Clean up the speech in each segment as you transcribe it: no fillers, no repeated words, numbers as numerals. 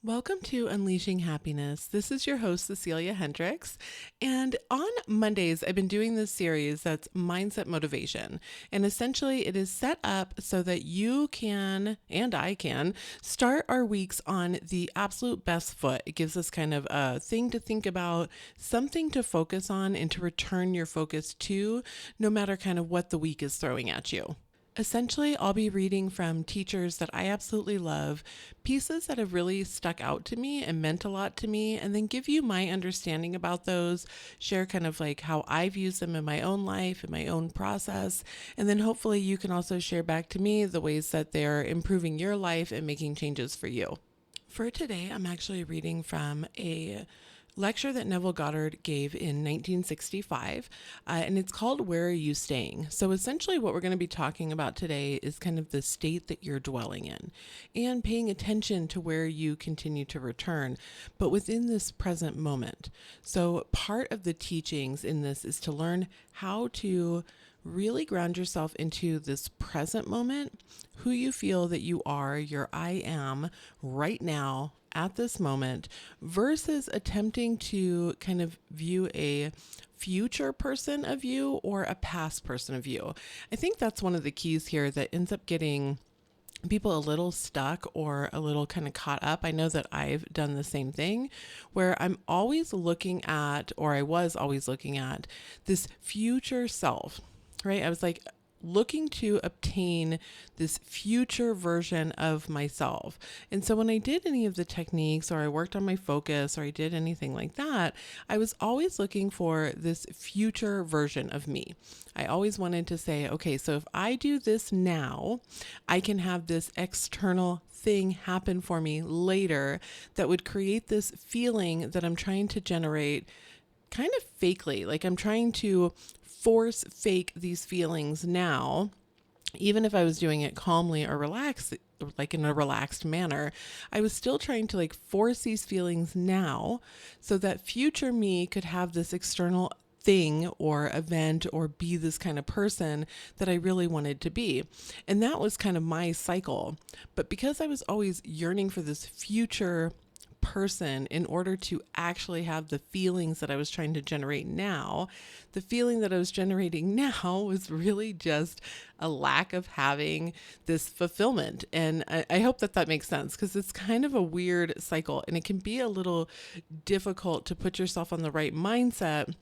Welcome to Unleashing Happiness. This is your host, Cecilia Hendricks. And on Mondays, I've been doing this series that's mindset motivation. And essentially, it is set up so that you can, and I can, start our weeks on the absolute best foot. It gives us kind of a thing to think about, something to focus on, and to return your focus to, no matter kind of what the week is throwing at you. Essentially, I'll be reading from teachers that I absolutely love, pieces that have really stuck out to me and meant a lot to me, and then give you my understanding about those, share kind of like how I've used them in my own life, in my own process, and then hopefully you can also share back to me the ways that they're improving your life and making changes for you. For today, I'm actually reading from a lecture that Neville Goddard gave in 1965, and it's called Where Are You Staying? So essentially what we're going to be talking about today is kind of the state that you're dwelling in and paying attention to where you continue to return, but within this present moment. So part of the teachings in this is to learn how to really ground yourself into this present moment, who you feel that you are, your I am right now at this moment, versus attempting to kind of view a future person of you or a past person of you. I think that's one of the keys here that ends up getting people a little stuck or a little kind of caught up. I know that I've done the same thing where I'm always looking at, or I was always looking at, this future self, right? I was like, looking to obtain this future version of myself. And so when I did any of the techniques or I worked on my focus or I did anything like that, I was always looking for this future version of me. I always wanted to say, okay, so if I do this now, I can have this external thing happen for me later that would create this feeling that I'm trying to generate kind of fakely. Like I'm trying to force fake these feelings now, even if I was doing it calmly or relaxed, like in a relaxed manner, I was still trying to like force these feelings now so that future me could have this external thing or event or be this kind of person that I really wanted to be. And that was kind of my cycle. But because I was always yearning for this future person in order to actually have the feelings that I was trying to generate now, the feeling that I was generating now was really just a lack of having this fulfillment. And I hope that that makes sense because it's kind of a weird cycle and it can be a little difficult to put yourself on the right mindset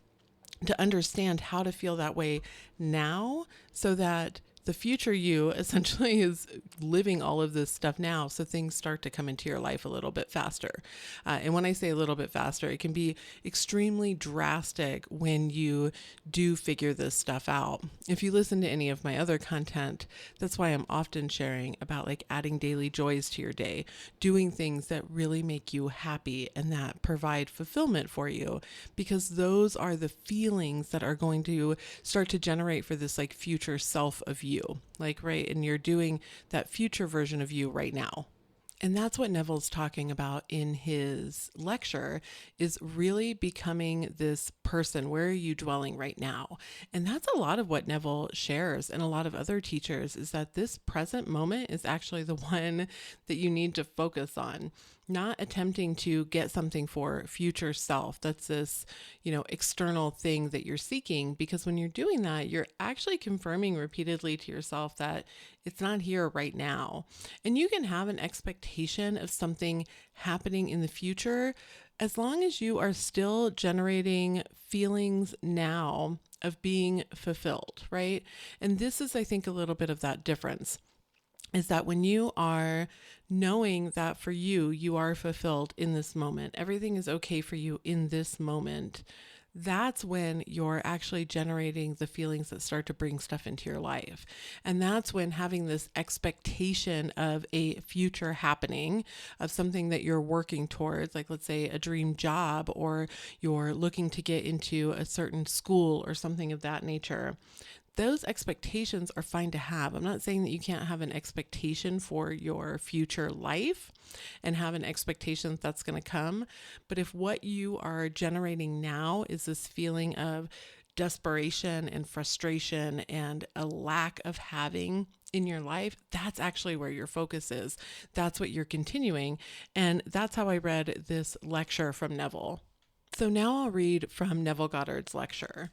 to understand how to feel that way now so that the future you essentially is living all of this stuff now. So things start to come into your life a little bit faster. And when I say a little bit faster, it can be extremely drastic when you do figure this stuff out. If you listen to any of my other content, that's why I'm often sharing about like adding daily joys to your day, doing things that really make you happy and that provide fulfillment for you, because those are the feelings that are going to start to generate for this like future self of you. Like, right. And you're doing that future version of you right now. And that's what Neville's talking about in his lecture is really becoming this person. Where are you dwelling right now? And that's a lot of what Neville shares and a lot of other teachers is that this present moment is actually the one that you need to focus on, not attempting to get something for future self. That's this, external thing that you're seeking, because when you're doing that, you're actually confirming repeatedly to yourself that it's not here right now. And you can have an expectation of something happening in the future as long as you are still generating feelings now of being fulfilled, right? And this is, I think, a little bit of that difference. Is that when you are knowing that for you, you are fulfilled in this moment, everything is okay for you in this moment, that's when you're actually generating the feelings that start to bring stuff into your life. And that's when having this expectation of a future happening, of something that you're working towards, like let's say a dream job, or you're looking to get into a certain school or something of that nature. Those expectations are fine to have. I'm not saying that you can't have an expectation for your future life and have an expectation that that's going to come. But if what you are generating now is this feeling of desperation and frustration and a lack of having in your life, that's actually where your focus is. That's what you're continuing. And that's how I read this lecture from Neville. So now I'll read from Neville Goddard's lecture.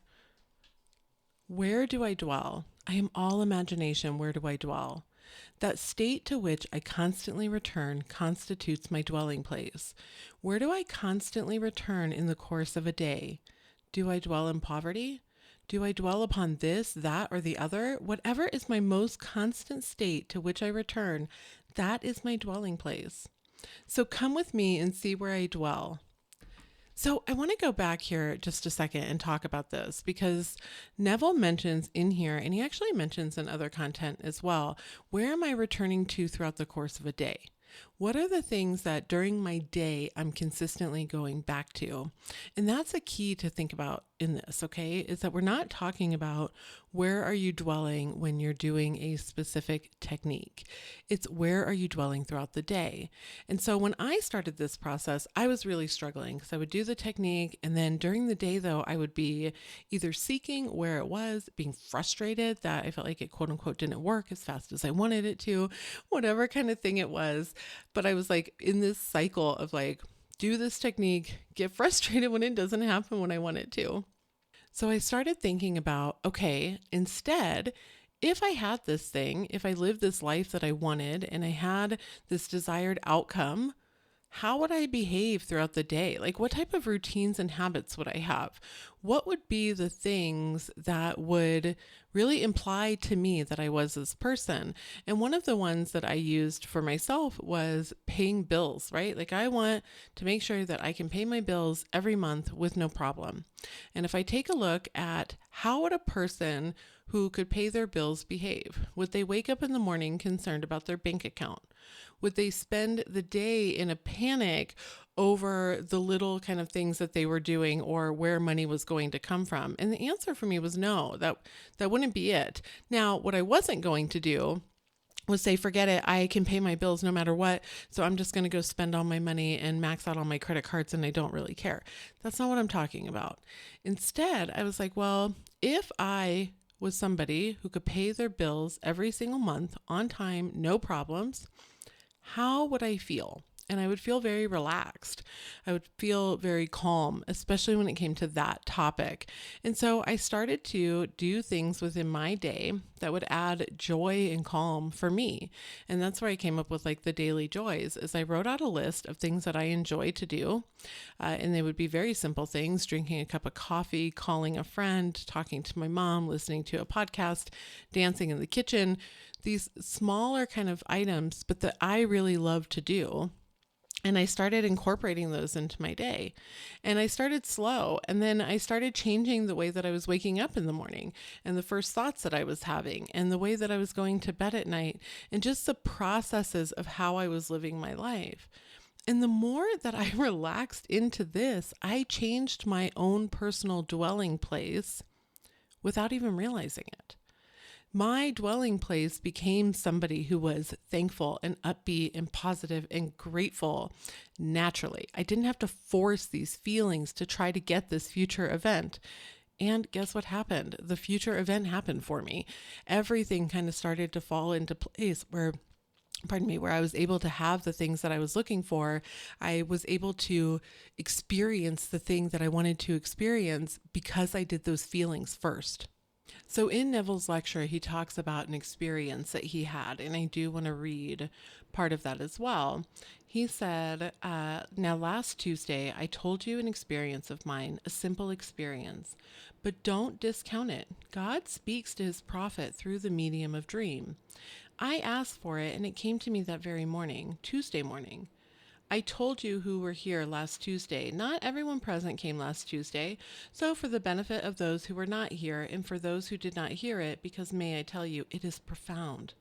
Where do I dwell? I am all imagination. Where do I dwell? That state to which I constantly return constitutes my dwelling place. Where do I constantly return in the course of a day? Do I dwell in poverty? Do I dwell upon this, that, or the other? Whatever is my most constant state to which I return, that is my dwelling place. So come with me and see where I dwell. So I want to go back here just a second and talk about this because Neville mentions in here, and he actually mentions in other content as well, where am I returning to throughout the course of a day? What are the things that during my day I'm consistently going back to? And that's a key to think about in this, okay? Is that we're not talking about where are you dwelling when you're doing a specific technique. It's where are you dwelling throughout the day. And so when I started this process, I was really struggling because I would do the technique. And then during the day though, I would be either seeking where it was, being frustrated that I felt like it quote unquote didn't work as fast as I wanted it to, whatever kind of thing it was. But I was like in this cycle of like, do this technique, get frustrated when it doesn't happen when I want it to. So I started thinking about, okay, instead, if I had this thing, if I lived this life that I wanted and I had this desired outcome, how would I behave throughout the day? Like what type of routines and habits would I have? What would be the things that would really imply to me that I was this person? And one of the ones that I used for myself was paying bills, right? Like I want to make sure that I can pay my bills every month with no problem. And if I take a look at how would a person who could pay their bills behave? Would they wake up in the morning concerned about their bank account? Would they spend the day in a panic over the little kind of things that they were doing or where money was going to come from? And the answer for me was no, that wouldn't be it. Now, what I wasn't going to do was say, forget it, I can pay my bills no matter what, so I'm just going to go spend all my money and max out all my credit cards and I don't really care. That's not what I'm talking about. Instead, I was like, well, if I was somebody who could pay their bills every single month on time, no problems, how would I feel? And I would feel very relaxed. I would feel very calm, especially when it came to that topic. And so I started to do things within my day that would add joy and calm for me. And that's where I came up with like the daily joys is I wrote out a list of things that I enjoy to do. And they would be very simple things, drinking a cup of coffee, calling a friend, talking to my mom, listening to a podcast, dancing in the kitchen, these smaller kind of items, but that I really love to do. And I started incorporating those into my day. And I started slow. And then I started changing the way that I was waking up in the morning and the first thoughts that I was having and the way that I was going to bed at night and just the processes of how I was living my life. And the more that I relaxed into this, I changed my own personal dwelling place without even realizing it. My dwelling place became somebody who was thankful and upbeat and positive and grateful naturally. I didn't have to force these feelings to try to get this future event. And guess what happened? The future event happened for me. Everything kind of started to fall into place where I was able to have the things that I was looking for. I was able to experience the thing that I wanted to experience because I did those feelings first. So in Neville's lecture, he talks about an experience that he had, and I do want to read part of that as well. He said, now last Tuesday, I told you an experience of mine, a simple experience, but don't discount it. God speaks to his prophet through the medium of dream. I asked for it, and it came to me that very morning, Tuesday morning. I told you who were here last Tuesday. Not everyone present came last Tuesday. So for the benefit of those who were not here and for those who did not hear it, because may I tell you, it is profound.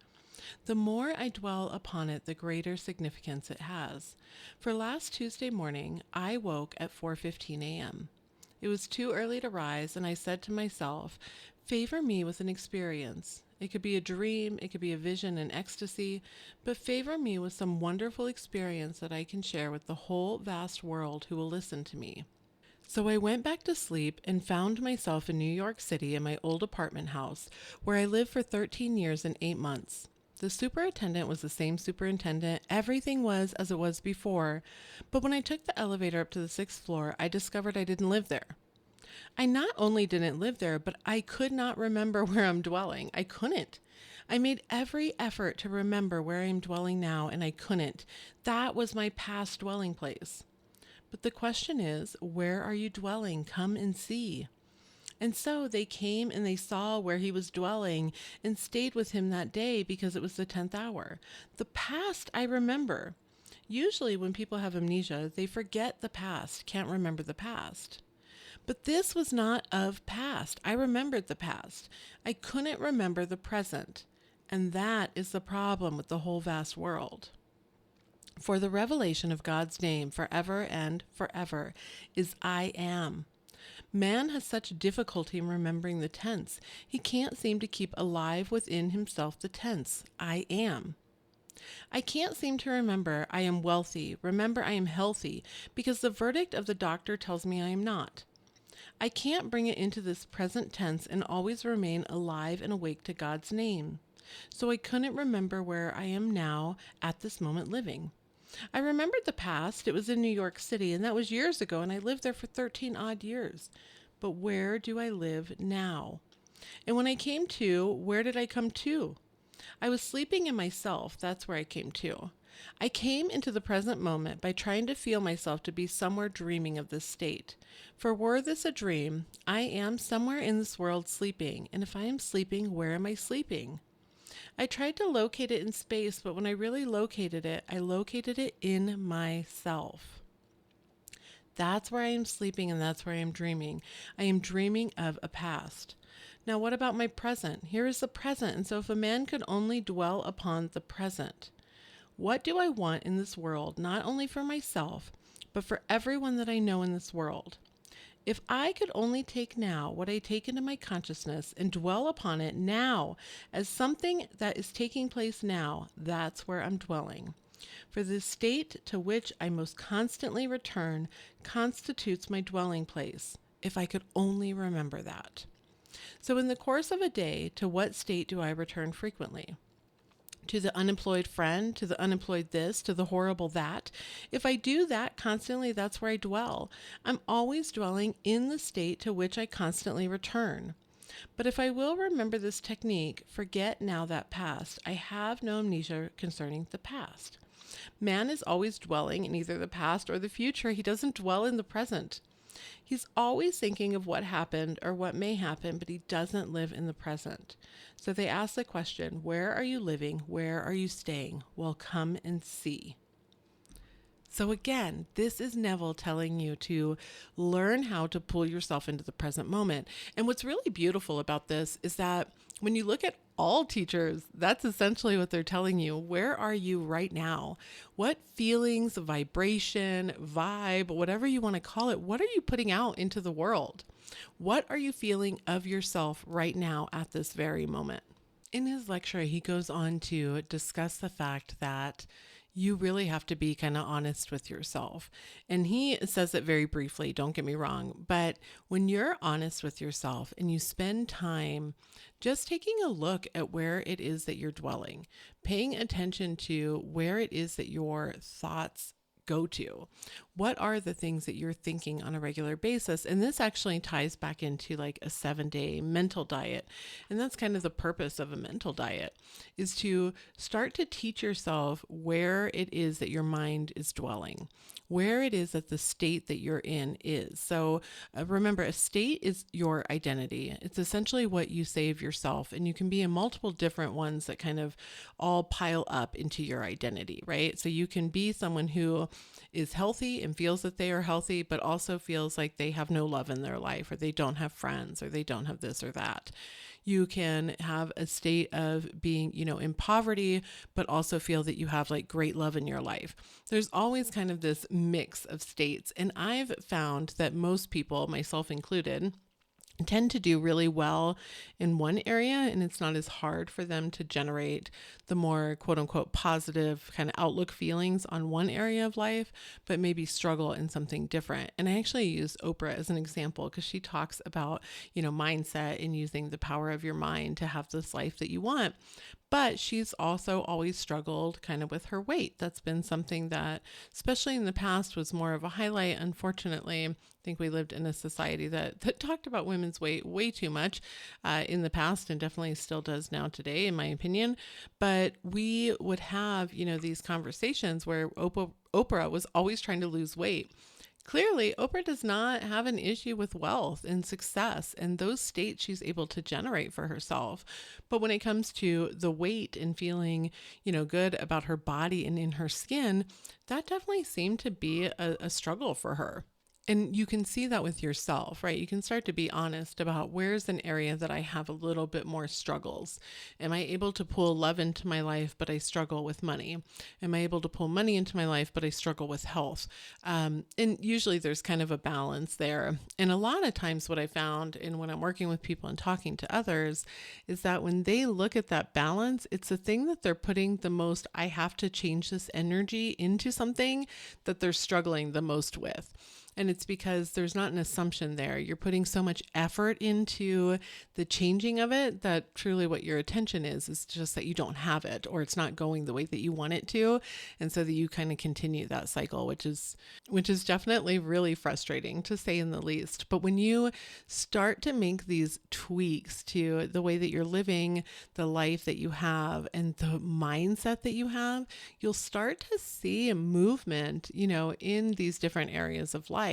The more I dwell upon it, the greater significance it has. For last Tuesday morning, I woke at 4:15 a.m. It was too early to rise, and I said to myself, favor me with an experience. It could be a dream, it could be a vision and ecstasy, but favor me with some wonderful experience that I can share with the whole vast world who will listen to me. So I went back to sleep and found myself in New York City in my old apartment house where I lived for 13 years and 8 months. The superintendent was the same superintendent. Everything was as it was before. But when I took the elevator up to the 6th floor, I discovered I didn't live there. I not only didn't live there, but I could not remember where I'm dwelling. I couldn't. I made every effort to remember where I'm dwelling now, and I couldn't. That was my past dwelling place. But the question is, where are you dwelling? Come and see. And so they came and they saw where he was dwelling and stayed with him that day because it was the 10th hour. The past I remember. Usually when people have amnesia, they forget the past, can't remember the past. But this was not of past. I remembered the past. I couldn't remember the present. And that is the problem with the whole vast world. For the revelation of God's name forever and forever is I am. Man has such difficulty in remembering the tense. He can't seem to keep alive within himself the tense, I am. I can't seem to remember I am wealthy, remember I am healthy, because the verdict of the doctor tells me I am not. I can't bring it into this present tense and always remain alive and awake to God's name. So I couldn't remember where I am now at this moment living. I remembered the past. It was in New York City, and that was years ago, and I lived there for 13 odd years. But where do I live now? And when I came to, where did I come to? I was sleeping in myself. That's where I came to. I came into the present moment by trying to feel myself to be somewhere dreaming of this state. For were this a dream, I am somewhere in this world sleeping, and if I am sleeping, where am I sleeping? I tried to locate it in space, but when I really located it, I located it in myself. That's where I am sleeping and that's where I am dreaming. I am dreaming of a past. Now, what about my present? Here is the present. And so if a man could only dwell upon the present, what do I want in this world, not only for myself, but for everyone that I know in this world? If I could only take now what I take into my consciousness and dwell upon it now as something that is taking place now, that's where I'm dwelling. For the state to which I most constantly return constitutes my dwelling place, if I could only remember that. So in the course of a day, to what state do I return frequently? To the unemployed friend, to the unemployed this, to the horrible that. If I do that constantly, that's where I dwell. I'm always dwelling in the state to which I constantly return. But if I will remember this technique, forget now that past, I have no amnesia concerning the past. Man is always dwelling in either the past or the future. He doesn't dwell in the present. He's always thinking of what happened or what may happen, but he doesn't live in the present. So they ask the question, where are you living? Where are you staying? Well, come and see. So again, this is Neville telling you to learn how to pull yourself into the present moment. And what's really beautiful about this is that when you look at all teachers, that's essentially what they're telling you. Where are you right now? What feelings, vibration, vibe, whatever you want to call it, what are you putting out into the world? What are you feeling of yourself right now at this very moment? In his lecture, he goes on to discuss the fact that you really have to be kind of honest with yourself. And he says it very briefly, don't get me wrong, but when you're honest with yourself and you spend time just taking a look at where it is that you're dwelling, paying attention to where it is that your thoughts go to. What are the things that you're thinking on a regular basis? And this actually ties back into like a 7-day mental diet. And that's kind of the purpose of a mental diet, is to start to teach yourself where it is that your mind is dwelling, where it is that the state that you're in is. So remember, a state is your identity. It's essentially what you say of yourself, and you can be in multiple different ones that kind of all pile up into your identity, right? So you can be someone who is healthy and feels that they are healthy, but also feels like they have no love in their life, or they don't have friends, or they don't have this or that. You can have a state of being, in poverty, but also feel that you have like great love in your life. There's always kind of this mix of states. And I've found that most people, myself included, tend to do really well in one area, and it's not as hard for them to generate the more quote unquote positive kind of outlook feelings on one area of life, but maybe struggle in something different. And I actually use Oprah as an example because she talks about, mindset and using the power of your mind to have this life that you want. But she's also always struggled kind of with her weight. That's been something that, especially in the past, was more of a highlight. Unfortunately, I think we lived in a society that talked about women's weight way too much in the past, and definitely still does now today, in my opinion. But we would have, these conversations where Oprah was always trying to lose weight. Clearly, Oprah does not have an issue with wealth and success and those states she's able to generate for herself. But when it comes to the weight and feeling, good about her body and in her skin, that definitely seemed to be a struggle for her. And you can see that with yourself, right? You can start to be honest about where's an area that I have a little bit more struggles. Am I able to pull love into my life, but I struggle with money? Am I able to pull money into my life, but I struggle with health? And usually there's kind of a balance there. And a lot of times what I found in when I'm working with people and talking to others is that when they look at that balance, it's the thing that they're putting the most, I have to change this energy into something that they're struggling the most with. And it's because there's not an assumption there. You're putting so much effort into the changing of it that truly what your attention is just that you don't have it, or it's not going the way that you want it to. And so that you kind of continue that cycle, which is definitely really frustrating, to say in the least. But when you start to make these tweaks to the way that you're living, the life that you have, and the mindset that you have, you'll start to see a movement, in these different areas of life.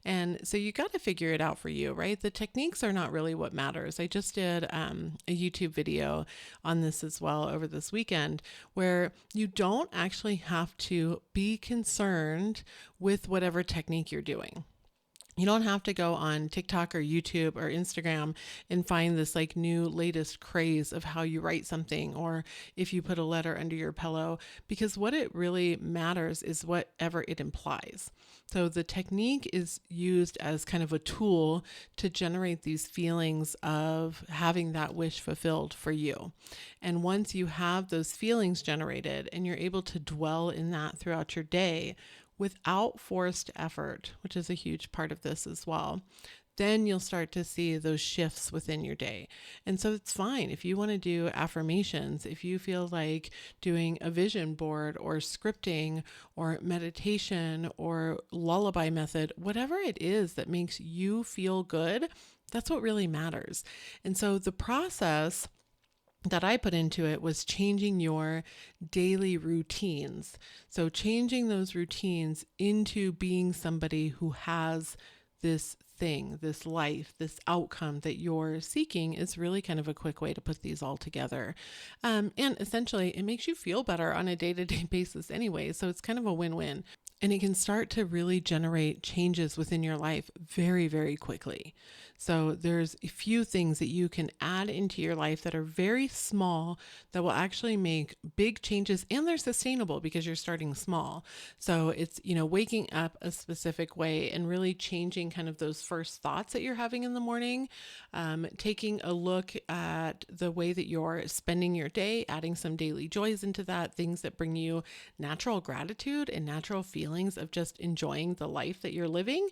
And so you got to figure it out for you, right? The techniques are not really what matters. I just did a YouTube video on this as well over this weekend, where you don't actually have to be concerned with whatever technique you're doing. You don't have to go on TikTok or YouTube or Instagram and find this like new latest craze of how you write something, or if you put a letter under your pillow, because what it really matters is whatever it implies. So the technique is used as kind of a tool to generate these feelings of having that wish fulfilled for you. And once you have those feelings generated and you're able to dwell in that throughout your day, without forced effort, which is a huge part of this as well, then you'll start to see those shifts within your day. And so it's fine if you want to do affirmations, if you feel like doing a vision board or scripting or meditation or lullaby method, whatever it is that makes you feel good, that's what really matters. And so the process that I put into it was changing your daily routines. So changing those routines into being somebody who has this thing, this life, this outcome that you're seeking is really kind of a quick way to put these all together. And essentially it makes you feel better on a day-to-day basis anyway. So it's kind of a win-win. And it can start to really generate changes within your life very, very quickly. So there's a few things that you can add into your life that are very small that will actually make big changes, and they're sustainable because you're starting small. So it's, waking up a specific way and really changing kind of those first thoughts that you're having in the morning, taking a look at the way that you're spending your day, adding some daily joys into that, things that bring you natural gratitude and natural feelings of just enjoying the life that you're living,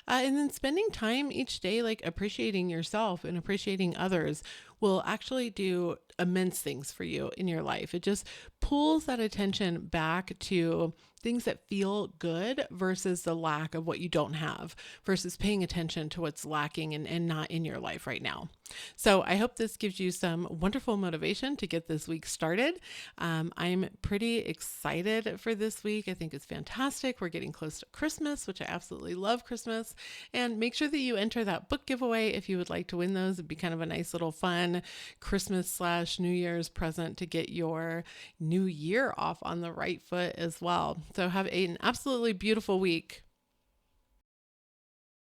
and then spending time each day, like appreciating yourself and appreciating others, will actually do immense things for you in your life. It just pulls that attention back to things that feel good versus the lack of what you don't have, versus paying attention to what's lacking and not in your life right now. So I hope this gives you some wonderful motivation to get this week started. I'm pretty excited for this week. I think it's fantastic. We're getting close to Christmas, which I absolutely love Christmas. And make sure that you enter that book giveaway if you would like to win those. It'd be kind of a nice little fun Christmas/New Year's present to get your new year off on the right foot as well. So have an absolutely beautiful week.